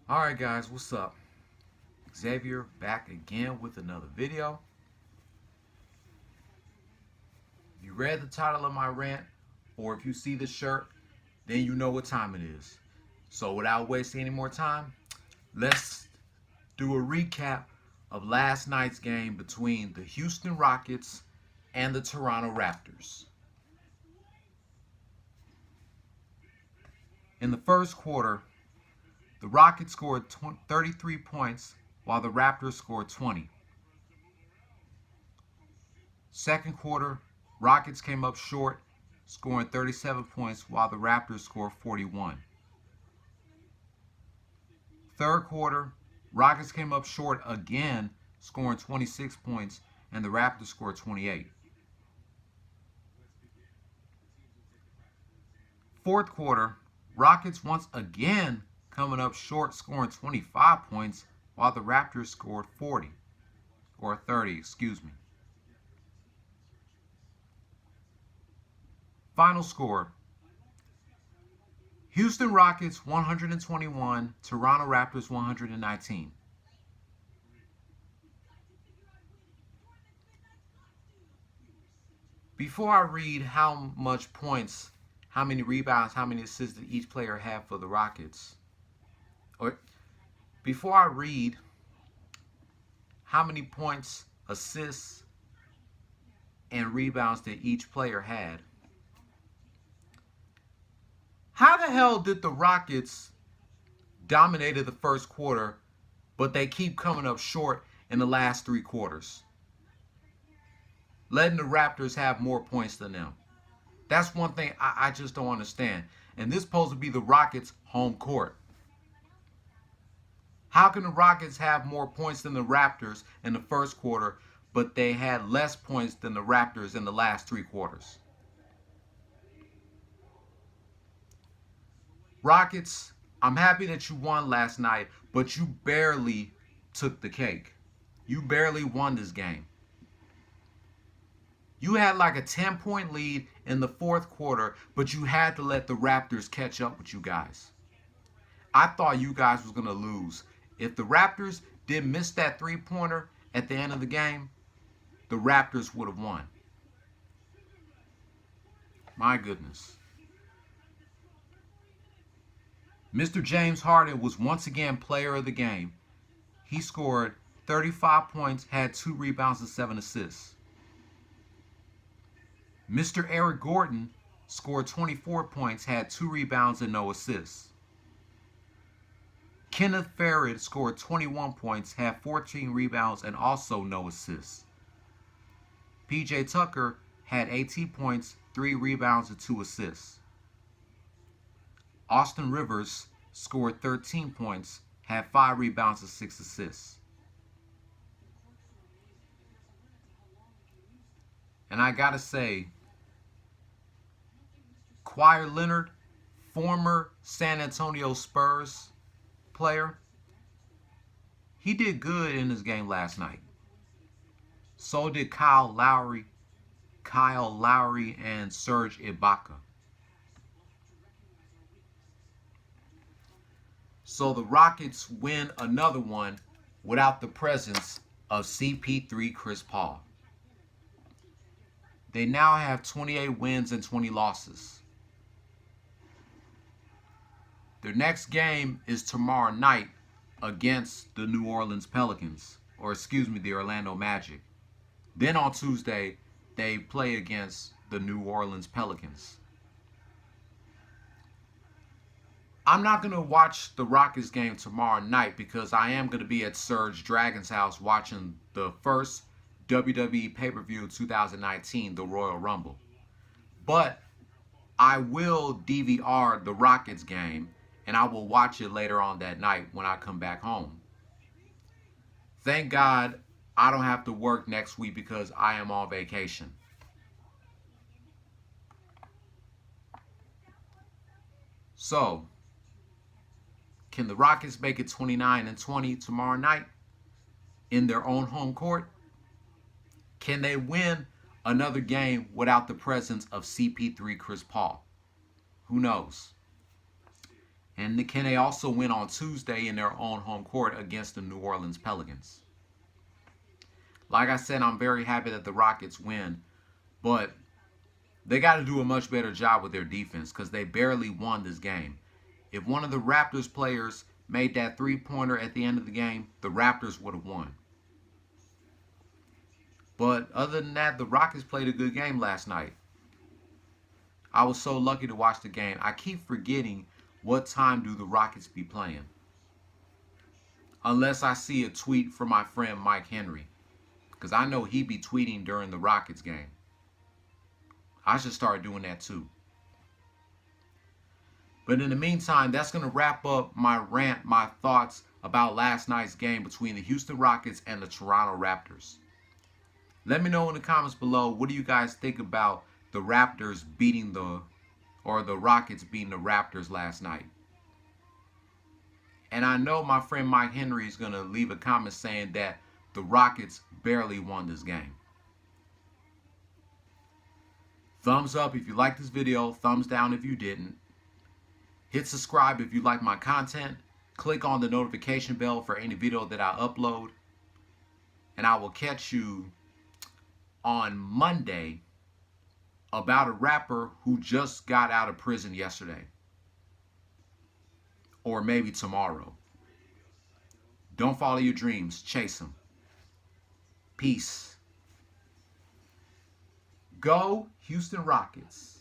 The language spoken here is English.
Alright guys, what's up? Xavier back again with another video. If you read the title of my rant, or if you see the shirt, then you know what time it is. So without wasting any more time, let's do a recap of last night's game between the Houston Rockets and the Toronto Raptors. In the first quarter, the Rockets scored 33 points while the Raptors scored 20. Second quarter, Rockets came up short, scoring 37 points while the Raptors scored 41. Third quarter, Rockets came up short again, scoring 26 points, and the Raptors scored 28. Fourth quarter, Rockets once again coming up short, scoring 25 points, while the Raptors scored 30, excuse me. Final score: Houston Rockets 121, Toronto Raptors 119. Before I read how much points, how many rebounds, how many assists did each player have for the Rockets, or before I read how many points, assists, and rebounds that each player had, how the hell did the Rockets dominated the first quarter, but they keep coming up short in the last three quarters, letting the Raptors have more points than them? That's one thing I just don't understand. And this is supposed to be the Rockets' home court. How can the Rockets have more points than the Raptors in the first quarter, but they had less points than the Raptors in the last three quarters? Rockets, I'm happy that you won last night, but you barely took the cake. You barely won this game. You had like a 10-point lead in the fourth quarter, but you had to let the Raptors catch up with you guys. I thought you guys was going to lose. If the Raptors didn't miss that three-pointer at the end of the game, the Raptors would have won. My goodness. Mr. James Harden was once again player of the game. He scored 35 points, had 2 rebounds and 7 assists. Mr. Eric Gordon scored 24 points, had 2 rebounds and no assists. Kenneth Farid scored 21 points, had 14 rebounds and also no assists. PJ Tucker had 18 points, 3 rebounds and 2 assists. Austin Rivers scored 13 points, had 5 rebounds and 6 assists. And I gotta say, Kawhi Leonard, former San Antonio Spurs player, he did good in his game last night. So did Kyle Lowry and Serge Ibaka. So the Rockets win another one without the presence of CP3 Chris Paul. They now have 28 wins and 20 losses. Their next game is tomorrow night against the New Orleans Pelicans, or excuse me, the Orlando Magic. Then on Tuesday, they play against the New Orleans Pelicans. I'm not going to watch the Rockets game tomorrow night because I am going to be at Serge Dragon's house watching the first WWE pay-per-view 2019, the Royal Rumble. But I will DVR the Rockets game, and I will watch it later on that night when I come back home. Thank God I don't have to work next week because I am on vacation. So, can the Rockets make it 29-20 tomorrow night in their own home court? Can they win another game without the presence of CP3 Chris Paul? Who knows? And can they also win on Tuesday in their own home court against the New Orleans Pelicans? Like I said, I'm very happy that the Rockets win, but they got to do a much better job with their defense because they barely won this game. If one of the Raptors players made that three-pointer at the end of the game, the Raptors would have won. But other than that, the Rockets played a good game last night. I was so lucky to watch the game. I keep forgetting what time do the Rockets be playing. Unless I see a tweet from my friend Mike Henry. Because I know he be tweeting during the Rockets game. I should start doing that too. But in the meantime, that's going to wrap up my rant, my thoughts about last night's game between the Houston Rockets and the Toronto Raptors. Let me know in the comments below, what do you guys think about the Raptors beating the Rockets beating the Raptors last night? And I know my friend Mike Henry is going to leave a comment saying that the Rockets barely won this game. Thumbs up if you liked this video, thumbs down if you didn't. Hit subscribe if you like my content. Click on the notification bell for any video that I upload. And I will catch you on Monday about a rapper who just got out of prison yesterday. Or maybe tomorrow. Don't follow your dreams, chase them. Peace. Go Houston Rockets.